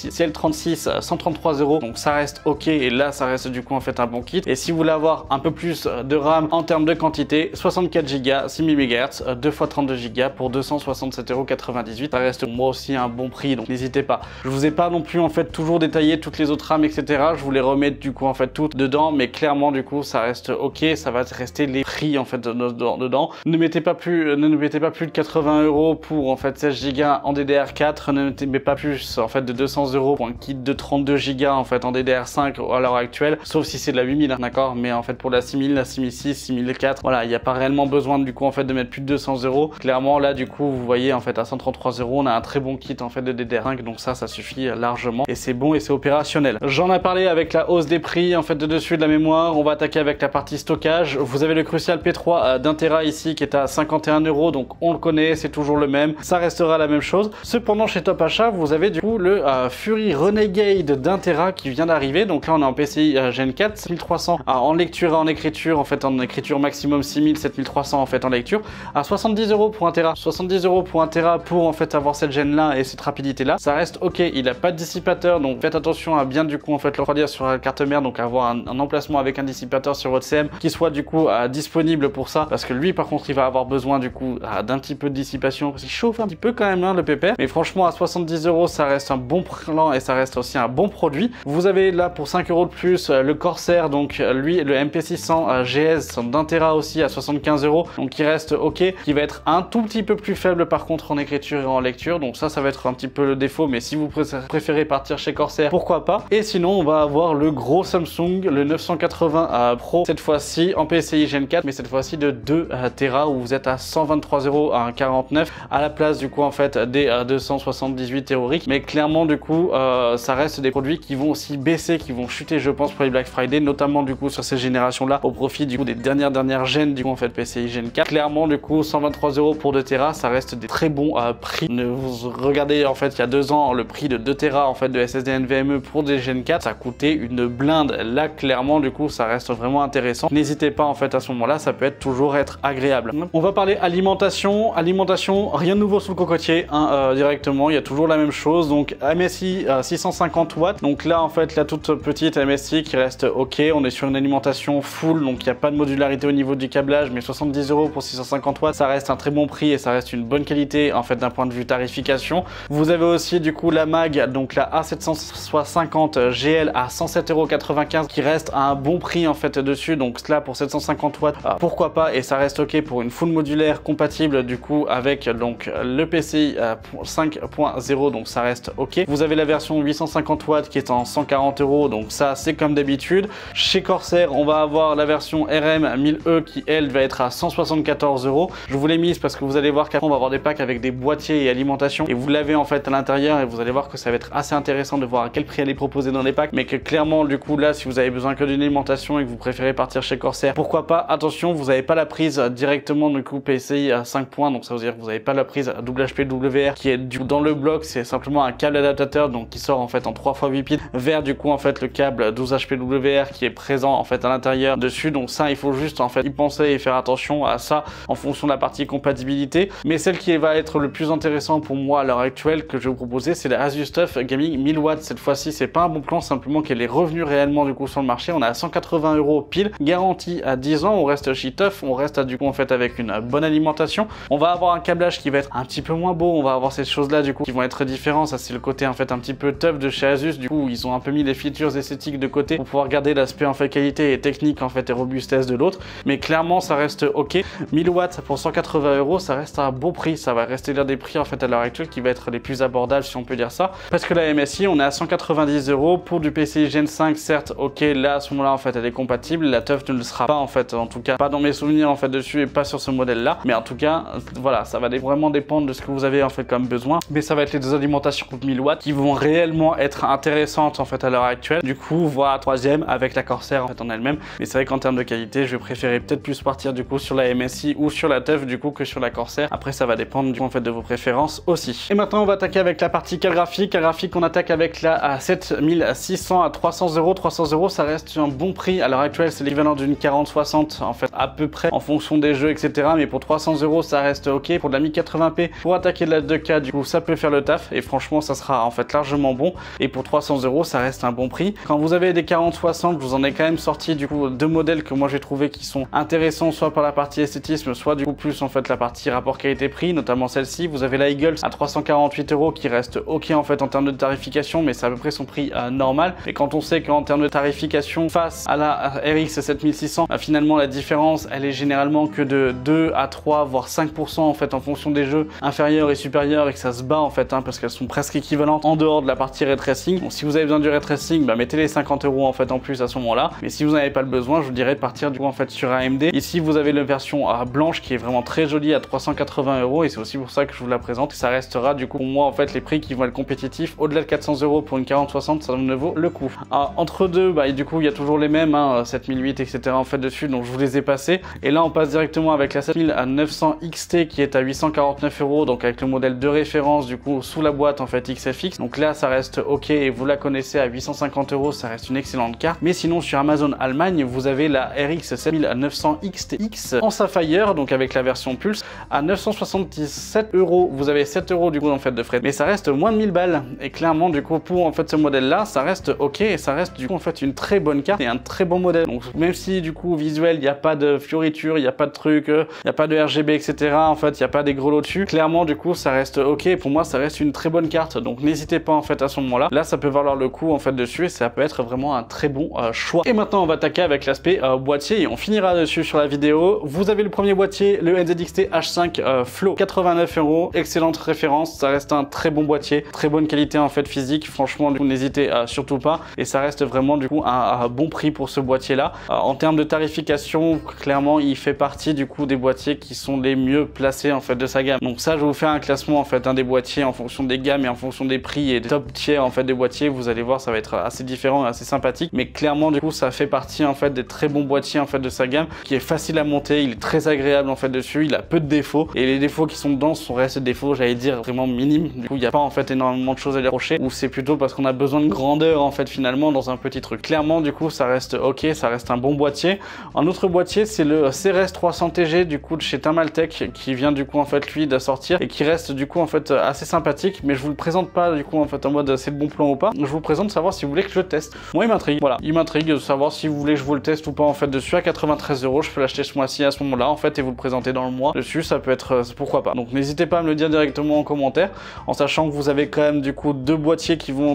CL36 133 €, donc ça reste ok, et là ça reste du coup en fait un bon kit. Et si vous voulez avoir un peu plus de RAM en termes de quantité, 64 Go 6000 MHz 2x32 Go pour 267,98 €, ça reste pour moi aussi un bon prix, donc n'hésitez pas. Je vous ai pas non plus en fait toujours détaillé toutes les autres RAM etc, je vous les remets du coup en fait toutes dedans, mais clairement du coup ça reste ok, ça va rester les prix en fait dedans. Ne mettez pas plus de 80 € pour en fait 16 Go en DDR4, ne mettez pas plus en fait de 200 € pour un kit de 32 Go en fait en DDR5 à l'heure actuelle, sauf si c'est de la 8000 d'accord, mais en fait pour la 6000, la 6006, 6004, voilà, il n'y a pas réellement besoin du coup en fait de mettre plus de 200 €. Clairement là du coup vous voyez en fait à 133 € on a un très bon kit en fait de DDR5, donc ça suffit largement et c'est bon et c'est opérationnel. J'en ai parlé avec la hausse des prix en fait de dessus de la mémoire. On va attaquer avec la partie stockage. Vous avez le Crucial P3 d'1 Tera ici qui est à 51 €, donc on le connaît, c'est toujours le même, ça restera la même chose. Cependant chez Top Achat vous avez du coup le Fury Renegade d'1 Tera qui vient d'arriver. Donc là on est en PCI Gen 4, 7300 en lecture et en écriture, en fait en écriture maximum 6000, 7300 en fait en lecture, à 70 € pour 1 Tera. 70 € pour 1 Tera pour en fait avoir cette gêne là et cette rapidité là, ça reste ok. Il n'a pas de dissipateur, donc faites attention à bien du coup en fait le refroidir sur la carte mère, donc avoir un emplacement avec un dissipateur sur votre CM qui soit du coup disponible pour ça, parce que lui par contre il va avoir besoin du coup d'un petit peu de dissipation parce qu'il chauffe un petit peu quand même hein, le pépère. Mais franchement à 70 € ça reste un bon plan et ça reste aussi un bon produit. Vous avez là pour 5 € de plus le Corsair, donc lui le MP600 GS d'1 Tera aussi à 75 €, donc il reste ok, qui va être un tout petit peu plus faible par contre en écriture et en lecture, donc ça va être un petit peu le défaut, mais si vous préférez partir chez Corsair, pourquoi pas. Et sinon on va avoir le gros Samsung, le 980 Pro, cette fois-ci en PCI Gen 4, mais cette fois-ci de 2 Tera, où vous êtes à 123 € à 1,49 à la place du coup en fait des 278 théoriques. Mais clairement du coup ça reste des produits qui vont aussi baisser, qui vont chuter je pense pour les Black Friday, notamment du coup sur ces générations là, au profit du coup des dernières gènes du coup en fait PCI Gen 4. Clairement du coup 123 € pour 2 Tera, ça reste des très bons prix. Vous regardez en fait il y a 2 ans le prix de 2 Tera en fait de SSD NVMe pour des Gen 4, ça coûtait une blinde. Là clairement du coup ça reste vraiment intéressant. N'hésitez pas en fait à ce moment là, ça peut toujours être agréable. On va parler alimentation, rien de nouveau sous le cocotier hein, directement, il y a toujours la même chose. Donc MSI 650 watts, donc là en fait la toute petite MSI qui reste ok, on est sur une alimentation full, donc il n'y a pas de modularité au niveau du câblage, mais 70 € pour 650 watts ça reste un très bon prix et ça reste une bonne qualité en fait d'un point de vue tarification. Vous avez aussi du coup la mag, donc la A750 GL à 107,95 € qui reste à un bon prix en fait dessus, donc là pour 750 watts pourquoi pas, et ça reste ok pour une full modulaire compatible du coup avec donc le PCI 5.0, donc ça reste ok. Vous avez la version 850 watts qui est en 140 €, donc ça c'est comme d'habitude. Chez Corsair on va avoir la version RM 1000E qui elle va être à 174 €. Je vous l'ai mise parce que vous allez voir qu'après on va avoir des packs avec des boîtiers et alimentation, et vous l'avez en fait à l'intérieur, et vous allez voir que ça va être assez intéressant de voir à quel prix elle est proposée dans les packs, mais que clairement du coup là si vous avez besoin que d'une alimentation et que vous préférez partir chez Corsair, pourquoi pas. Attention, vous n'avez pas la prise directement du coup PCI à 5 points, donc ça veut dire que vous n'avez pas la prise WHPWR qui est du coup dans le bloc, c'est simplement un câble adaptateur donc qui sort en fait en 3 x 8 pins vers du coup en fait le câble 12HPWR qui est présent en fait à l'intérieur dessus. Donc ça il faut juste en fait y penser et faire attention à ça en fonction de la partie compatibilité. Mais celle qui va être le plus intéressant pour moi à l'heure actuelle que je vais vous proposer, c'est la Asus TUF Gaming 1000 watts. Cette fois-ci c'est pas un bon plan, simplement qu'elle est revenue réellement du coup sur le marché. On a à 180 € pile, garantie à 10 ans. On reste chez TUF, on reste du coup en fait avec une bonne alimentation. On va avoir un câblage qui va être un petit peu moins beau, on va avoir ces choses là du coup qui vont être différentes. Ça c'est le côté en fait un petit peu TUF de chez Asus, du coup ils ont un peu mis les features esthétiques de côté pour pouvoir garder l'aspect en fait qualité et technique en fait et robustesse de l'autre, mais clairement ça reste ok. 1000 watts pour 180 €, ça reste un bon prix, ça va rester l'un des prix en fait à l'heure actuelle qui va être les plus abordables si on peut dire ça, parce que la MSI on est à 190 € pour du PCI Gen 5, certes ok, là à ce moment là en fait elle est compatible, la TUF ne le sera pas en fait, en tout cas pas dans mes souvenirs en fait dessus et pas sur ce modèle là, mais en tout cas voilà, ça va vraiment dépendre de ce que vous avez en fait comme besoin, mais ça va être les deux alimentations de 1000 watts qui vont réellement être intéressantes en fait à l'heure actuelle. Du coup voilà, troisième avec la Corsair en fait en elle-même, mais c'est vrai qu'en termes de qualité je vais préférer peut-être plus partir du coup sur la MSI ou sur la TUF du coup que sur la Corsair. Après ça va dépendre du coup en fait de vos préférences aussi. Et maintenant on va attaquer avec la partie carte graphique. Carte graphique on attaque avec la à 7600 à 300 €. 300 € ça reste un bon prix à l'heure actuelle, c'est l'équivalent d'une 4060 en fait à peu près en fonction des jeux etc, mais pour 300 € ça reste ok. Pour de la 1080p pour attaquer de la 2K du coup ça peut faire le taf et franchement ça sera en fait largement bon, et pour 300 € ça reste un bon prix. Quand vous avez des 4060, je vous en ai quand même sorti du coup deux modèles que moi j'ai trouvé qui sont intéressants, soit par la partie esthétisme, soit du coup plus en fait la partie rapport qualité-prix, notamment celle-ci. Vous avez la Eagles à 348 € qui reste ok en fait en termes de tarification, mais c'est à peu près son prix normal. Et quand on sait qu'en termes de tarification face à la RX 7600, finalement la différence elle est généralement que de 2 à 3 voire 5% en fait en fonction des jeux inférieurs et supérieurs, et que ça se bat en fait parce qu'elles sont presque équivalentes en dehors de la partie ray tracing. Donc si vous avez besoin du ray tracing, mettez les 50 € en fait en plus à ce moment-là, mais si vous n'avez pas le besoin, je vous dirais de partir du coup en fait sur AMD. Ici vous avez la version blanche qui est vraiment très jolie à 380 €, et c'est aussi pour ça que je vous la présente. Ça restera du coup pour moi en fait les prix qui vont être compétitifs. Au-delà de 400 € pour une 4060, ça ne vaut le coup. Entre deux, du coup il y a toujours les mêmes 7008 etc en fait dessus, donc je vous les ai passés. Et là on passe directement avec la 7900 XT qui est à 849 €, donc avec le modèle de référence du coup sous la boîte en fait fait XFX. Donc là ça reste ok et vous la connaissez à 850 €, ça reste une excellente carte. Mais sinon sur Amazon Allemagne, vous avez la RX 7900 XTX en Sapphire, donc avec la version Pulse, à 977 €. Vous avez 7 € du coup en fait de frais, mais ça reste moins de 1000 balles. Et clairement du coup pour en fait ce modèle là, ça reste ok et ça reste du coup en fait une très bonne carte et un très bon modèle. Donc même si du coup visuel, il n'y a pas de fioritures, il n'y a pas de trucs, il n'y a pas de RGB etc. En fait il n'y a pas des grelots dessus. Clairement du coup ça reste ok. Pour moi ça reste une très bonne carte. Donc n'hésitez pas en fait à ce moment là. Là ça peut valoir le coup en fait dessus et ça peut être vraiment un très bon choix. Et maintenant on va attaquer avec l'aspect boîtier et on finira dessus sur la vidéo. Vous avez le premier boîtier, le NZXT H5 Flow, 89 €. Excellente référence. Ça reste un très bon boîtier, très bonne qualité en fait physique. Franchement du coup n'hésitez surtout pas et ça reste vraiment du coup un bon prix pour ce boîtier là. En termes de tarification, clairement il fait partie du coup des boîtiers qui sont les mieux placés en fait de sa gamme. Donc ça je vous fais un classement en fait des boîtiers en fonction des gammes et en fonction des prix et des top tiers en fait des boîtiers. Vous allez voir ça va être assez différent et assez sympathique, mais clairement du coup ça fait partie en fait des très bons boîtiers en fait de sa gamme, qui est facile à monter, il est très agréable en fait dessus, il a peu de défauts et les défauts qui sont dedans sont restés des défauts j'allais dire vraiment minimes. Du coup il n'y a pas en fait énormément de choses à lui reprocher, ou c'est plutôt parce qu'on a besoin de grandeur en fait finalement dans un petit truc. Clairement du coup ça reste ok, ça reste un bon boîtier. Un autre boîtier c'est le CRS 300 TG du coup de chez Thermaltake, qui vient du coup en fait lui de sortir et qui reste du coup en fait assez sympathique, mais je vous le présente pas du coup en fait en mode c'est le bon plan ou pas. Je vous présente savoir si vous voulez que je le teste. Moi il m'intrigue, voilà, il m'intrigue de savoir si vous voulez que je vous le teste ou pas en fait dessus à 93 €. Je peux l'acheter ce mois-ci à ce moment-là en fait et vous le présenter dans le mois dessus, ça peut être pourquoi pas. Donc n'hésitez pas à me le dire directement en commentaire, en sachant que vous avez quand même du coup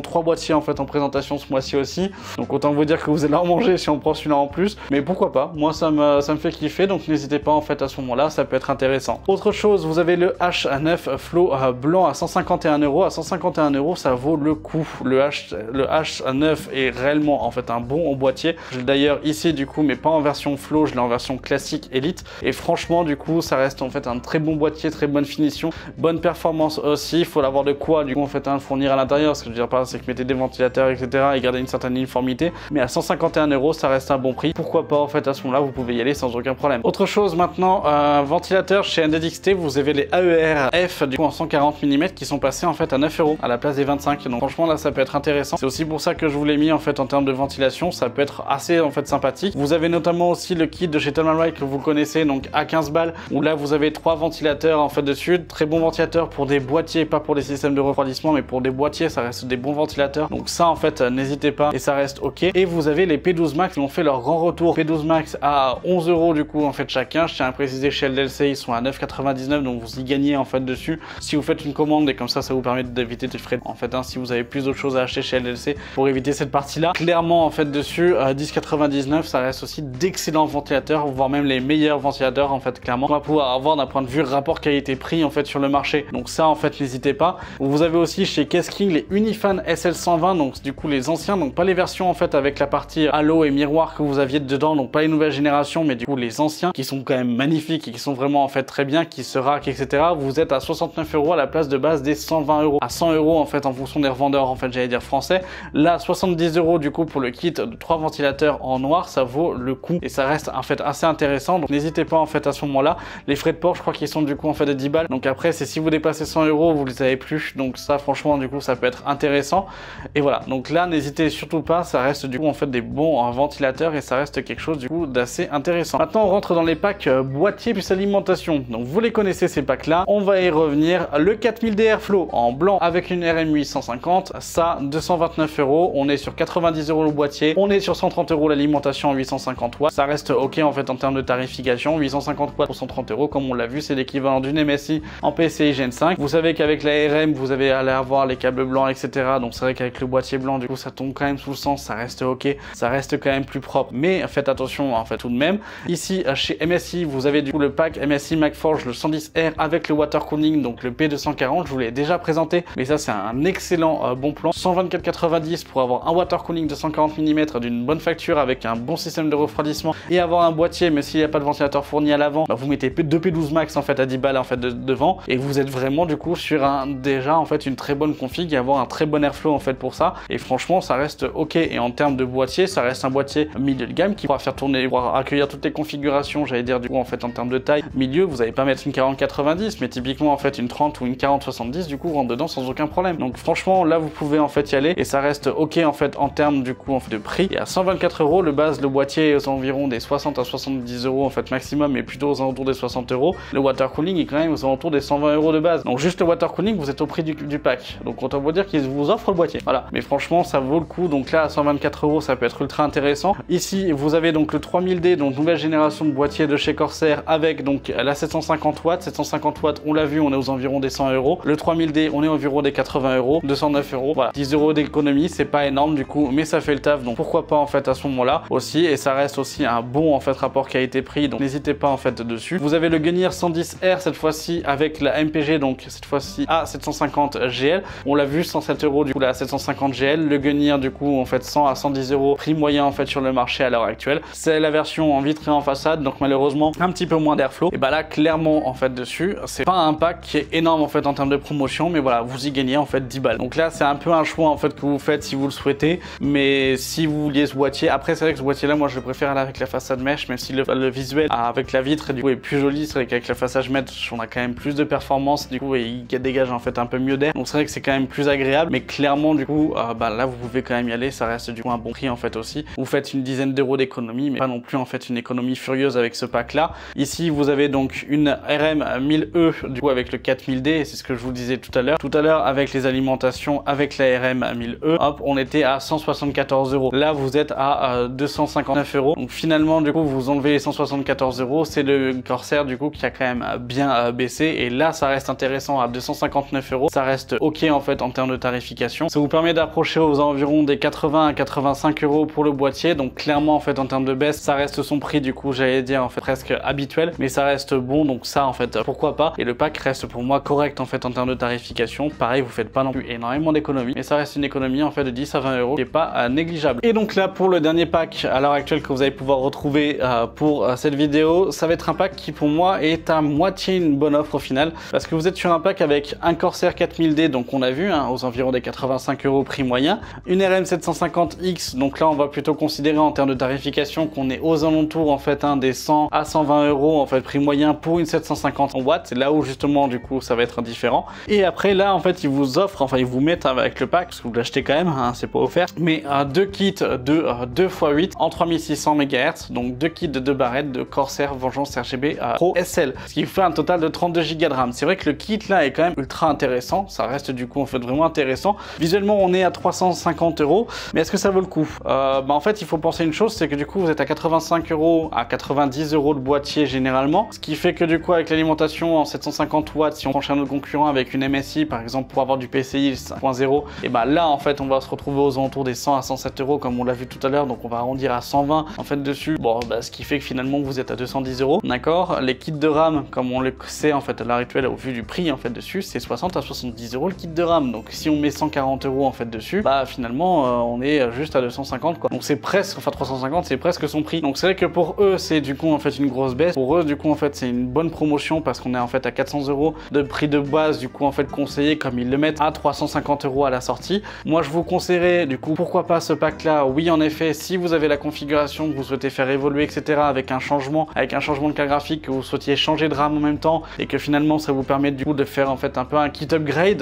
trois boîtiers en fait en présentation ce mois-ci aussi. Donc autant vous dire que vous allez en manger si on prend celui-là en plus, mais pourquoi pas, moi ça me fait kiffer, donc n'hésitez pas en fait à ce moment-là, ça peut être intéressant. Autre chose, vous avez le H9 Flow blanc à 151 €. À 151 € ça vaut le coup. Le H9 est réellement en fait un bon boîtier. Je l'ai d'ailleurs ici du coup, mais pas en version Flow, je l'ai en version classique Elite, et franchement du coup ça reste en fait un très bon boîtier, très bonne finition, bonne performance aussi. Il faut l'avoir de quoi du coup en fait le fournir à l'intérieur, ce que je veux dire par là c'est que mettez des ventilateurs etc et garder une certaine uniformité, mais à 151 € ça reste un bon prix. Pourquoi pas en fait à ce moment-là, vous pouvez y aller sans aucun problème. Autre chose maintenant, ventilateur chez NZXT, vous avez les AER F du coup en 140 mm qui sont passés en fait à 9 € à la place des 25. Donc franchement là ça peut être intéressant. C'est aussi pour ça que je vous l'ai mis en fait en termes de ventilation, ça peut être assez en fait sympathique. Vous avez notamment aussi le kit de chez Thermaltake que vous connaissez, donc à 15 balles, où là vous avez 3 ventilateurs en fait dessus. Très bons ventilateurs pour des boîtiers, pas pour les systèmes de refroidissement, mais pour des boîtiers ça reste des bons ventilateurs. Donc ça en fait n'hésitez pas et ça reste ok. Et vous avez les P12 Max qui ont fait leur grand retour. P12 Max à 11 € du coup en fait chacun. Je tiens à préciser chez LDLC ils sont à 9,99 €, donc vous y gagnez en fait dessus si vous faites une commande, et comme ça vous permet d'éviter des frais en fait si vous avez plus d'autres choses à acheter chez LDLC pour éviter cette partie là. Clairement en fait dessus 10,99 € ça reste aussi d'excellents ventilateurs, voire même les meilleurs ventilateurs en fait clairement on va pouvoir avoir d'un point de vue rapport qualité-prix en fait sur le marché. Donc ça en fait n'hésitez pas. Vous avez aussi chez Kesking les Unifan SL120, donc du coup les anciens, donc pas les versions en fait avec la partie halo et miroir que vous aviez dedans, donc pas les nouvelles générations, mais du coup les anciens qui sont quand même magnifiques et qui sont vraiment en fait très bien, qui se rack etc. Vous êtes à 69 € à la place de base des 120 €, à 100 € en fait en fonction des revendeurs en fait j'allais dire français. Là 70 € du coup pour le kit de 3 ventilateurs en noir, ça vaut le coup et ça reste en fait assez intéressant. Donc n'hésitez pas en fait à ce moment-là. Les frais de port je crois qu'ils sont du coup en fait de 10 balles, donc après c'est si vous dépassez 100 € vous les avez plus, donc ça franchement du coup ça peut être intéressant. Et voilà, donc là n'hésitez surtout pas, ça reste du coup en fait des bons ventilateurs et ça reste quelque chose du coup d'assez intéressant. Maintenant on rentre dans les packs boîtier plus alimentation. Donc vous les connaissez ces packs là, on va y revenir. Le 4000 DR Flow en blanc avec une RM 850, ça 229 €, on est sur 90 € le boîtier, on est sur 130 € l'alimentation en 850 watts, ça reste ok en fait en termes de tarification. 850 watts pour 130 € comme on l'a vu, c'est l'équivalent d'une MSI en PCI Gen 5. Vous savez qu'avec la RM vous allez avoir les câbles blancs etc, donc c'est vrai qu'avec le boîtier blanc du coup ça tombe quand même sous le sens, ça reste ok, ça reste quand même plus propre, mais faites attention en fait tout de même. Ici chez MSI vous avez du coup le pack MSI MacForge le 110R avec le water cooling, donc le P240, je vous l'ai déjà présenté, mais ça c'est un excellent bon plan. 124,90 pour avoir un water cooling de 140 mm d'une bonne facture avec un bon système de refroidissement et avoir un boîtier, mais s'il n'y a pas de ventilateur fourni à l'avant, bah vous mettez 2 P12 Max en fait à 10 balles en fait devant et vous êtes vraiment du coup sur déjà en fait une très bonne config et avoir un très bon airflow en fait pour ça. Et franchement ça reste ok. Et en termes de boîtier, ça reste un boîtier milieu de gamme qui pourra faire tourner, pourra accueillir toutes les configurations, j'allais dire du coup en fait en termes de taille milieu. Vous n'allez pas mettre une 40-90, mais typiquement en fait une 30 ou une 40-70 du coup rentre dedans sans aucun problème. Donc franchement là vous pouvez en fait y aller et ça reste ok en fait en termes du coup en fait, de prix. Et à 124 € le base, le boîtier est aux environs des 60 à 70 € en fait maximum, mais plutôt aux alentours des 60 €. Le water cooling est quand même aux alentours des 120 € de base. Donc juste le water cooling vous êtes au prix du pack. Donc autant vous dire qu'ils vous offrent le boîtier. Voilà. Mais franchement ça vaut le coup. Donc là à 124 € ça peut être ultra intéressant. Ici vous avez donc le 3000D, donc nouvelle génération de boîtier de chez Corsair avec donc la 750 watts. 750 watts on l'a vu, on est aux environs des 100 €. Le 3000D on est environ des 80 €, 209 €. Voilà, 10 € d'économie, c'est pas énorme du coup, mais ça fait le taf. Donc pourquoi pas en fait à ce moment-là aussi. Et ça reste aussi un bon en fait rapport qualité-prix. Donc n'hésitez pas en fait dessus. Vous avez le Gunnir 110R cette fois-ci avec la MPG, donc cette fois-ci à 750 GL. On l'a vu 107 € du coup la 750 GL. Le Gunnir du coup en fait 100 à 110 €, prix moyen en fait sur le marché à l'heure actuelle. C'est la version en vitre et en façade, donc malheureusement un petit peu moins d'airflow. Et bah là clairement en fait dessus, c'est pas un pack qui est énorme en fait en termes de promotion, mais voilà, vous y gagnez en fait 10 balles. Donc là c'est un peu un choix en fait que vous faites si vous le souhaitez, mais si vous vouliez ce boîtier, après c'est vrai que ce boîtier là moi je le préfère avec la façade mesh, même si le visuel avec la vitre du coup est plus joli. C'est vrai qu'avec la façade mesh on a quand même plus de performance du coup et il dégage en fait un peu mieux d'air, donc c'est vrai que c'est quand même plus agréable. Mais clairement du coup bah là vous pouvez quand même y aller, ça reste du coup un bon prix en fait aussi. Vous faites une dizaine d'euros d'économie, mais pas non plus en fait une économie furieuse avec ce pack là. Ici vous avez donc une RM 1000E du coup avec le 4000D, et c'est ce que je vous disais tout à l'heure. Tout à l'heure avec les alimentations avec la RM 1000E, hop on était à 174 €. Là vous êtes à 259 €. Donc finalement du coup vous enlevez les 174 €, c'est le Corsair du coup qui a quand même bien baissé, et là ça reste intéressant à 259 €. Ça reste ok en fait en termes de tarification. Ça vous permet d'approcher aux environs des 80 à 85 € pour le boîtier. Donc clairement en fait en termes de baisse ça reste son prix du coup, j'allais dire en fait presque habituel, mais ça reste bon, donc ça en fait pourquoi pas. Et le pack reste pour moi correct en fait en termes de tarification. Pareil, vous faites pas non plus énormément d'économies, mais ça reste une économie en fait de 10 à 20 € qui est pas négligeable. Et donc là pour le dernier pack à l'heure actuelle que vous allez pouvoir retrouver pour cette vidéo, ça va être un pack qui pour moi est à moitié une bonne offre au final, parce que vous êtes sur un pack avec un Corsair 4000D, donc on a vu hein, aux environs des 85 € prix moyen, une RM 750X, donc là on va plutôt considérer en termes de tarification qu'on est aux alentours en fait des 100 à 120 € en fait prix moyen pour une 750 watts. C'est là où justement du coup ça va être différent. Et après là en fait ils vous offrent, enfin ils vous mettent avec le pack, parce que vous l'achetez quand même, hein, c'est pas offert, mais deux kits de 2x8 en 3600 MHz, donc deux kits de 2 barrettes de Corsair Vengeance RGB Pro SL, ce qui fait un total de 32 Go de RAM. C'est vrai que le kit là est quand même ultra intéressant, ça reste du coup en fait vraiment intéressant. Visuellement on est à 350 €, mais est-ce que ça vaut le coup? Bah en fait il faut penser une chose, c'est que du coup vous êtes à 85 € à 90 € de boîtier généralement, ce qui fait que du coup avec l'alimentation en 750 watts, si on prend chez un autre concurrent avec une MSI par exemple pour avoir du PCI 5.0, et bah là en fait on va se retrouver aux alentours des 100 à 107 € comme on l'a vu tout à l'heure, donc on va arrondir à 120 en fait dessus. Bon bah ce qui fait que finalement vous êtes à 210 €, d'accord. Les kits de RAM comme on le sait en fait à l'heure actuelle au vu du prix en fait dessus, c'est 60 à 70 € le kit de RAM. Donc si on met 140 € en fait dessus, bah finalement on est juste à 250 quoi. Donc c'est presque, enfin 350 c'est presque son prix. Donc c'est vrai que pour eux c'est du coup en fait une grosse baisse. Pour eux du coup en fait c'est une bonne promotion parce qu'on est en fait à 400 € de prix de base du coup en fait conseillé, comme ils le mettent à 350 € à la sortie. Moi je vous conseillerais du coup pourquoi pas ce pack là. Oui en effet, si vous avez la configuration que vous souhaitez faire évoluer etc avec un changement de carte graphique, que vous souhaitiez changer de RAM en même temps et que finalement ça vous permet du coup de faire en fait un peu un kit upgrade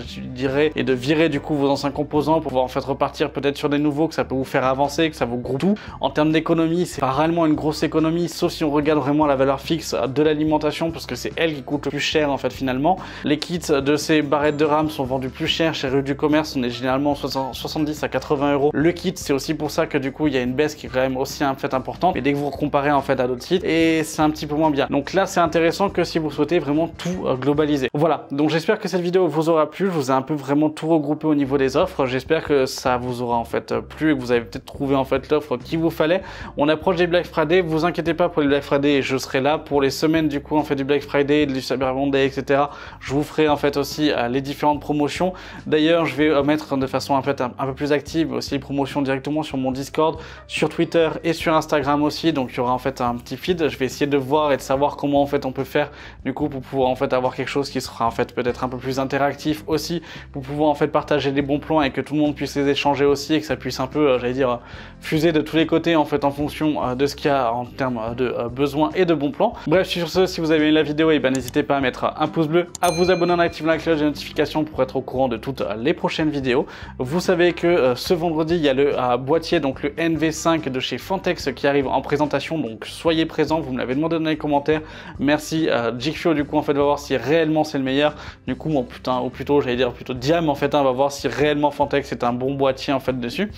je dirais, et de virer du coup vos anciens composants pour pouvoir en fait repartir peut-être sur des nouveaux, que ça peut vous faire avancer, que ça vous groupe tout. En termes d'économie c'est pas réellement une grosse économie, sauf si on regarde vraiment la valeur fixe de l'alimentation, parce que c'est elle qui coûte le plus cher en fait finalement. Les kits de ces barrettes de RAM sont vendus plus cher chez Rue du Commerce, on est généralement 70 à 80 € le kit. C'est aussi pour ça que du coup il y a une baisse qui est quand même aussi en fait importante, mais dès que vous comparez en fait à d'autres sites, et c'est un petit peu moins bien. Donc là c'est intéressant que si vous souhaitez vraiment tout globaliser. Voilà, donc j'espère que cette vidéo vous aura plu. Je vous ai un peu vraiment tout regroupé au niveau des offres. J'espère que ça vous aura en fait plu et que vous avez peut-être trouvé en fait l'offre qu'il vous fallait. On approche des Black Friday, vous inquiétez pas pour les Black Friday, je serai là pour les semaines du coup en fait du Black Friday, du Cyber Monday, etc. Je vous ferai en fait aussi les différentes promotions. D'ailleurs je vais mettre de façon en fait un peu plus active aussi les promotions directement sur mon Discord, sur Twitter et sur Instagram aussi. Donc il y aura en fait un petit feed. Je vais essayer de voir et de savoir comment en fait on peut faire du coup pour pouvoir en fait avoir quelque chose qui sera en fait peut-être un peu plus interactif aussi, pour pouvoir en fait partager des bons plans et que tout le monde puisse les échanger aussi, et que ça puisse un peu j'allais dire fuser de tous les côtés en fait en fonction de ce qu'il y a en termes de besoins et de bons plans. Bref, sur ce, si vous avez aimé la vidéo, et ben n'hésitez pas à mettre un pouce bleu, à vous abonner en activant la cloche cloche de notification pour être au courant de toutes les prochaines vidéos. Vous savez que ce vendredi, il y a le boîtier, donc le NV5 de chez Fantex qui arrive en présentation, donc soyez présents, vous me l'avez demandé dans les commentaires. Merci Jigfio, du coup en fait, va voir si réellement c'est le meilleur. Du coup, bon, putain, ou plutôt, j'allais dire plutôt Diam, en fait, on va voir si réellement Fantex est un bon boîtier en fait dessus.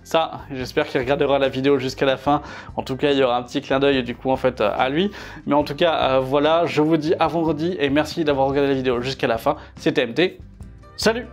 Ça, j'espère qu'il regardera la vidéo jusqu'à la fin. En tout cas, il y aura un petit clin d'œil du coup en fait à lui. Mais en tout cas, voilà, je vous dis à vendredi et merci d'avoir regardé la vidéo jusqu'à la fin. C'était MT. Salut!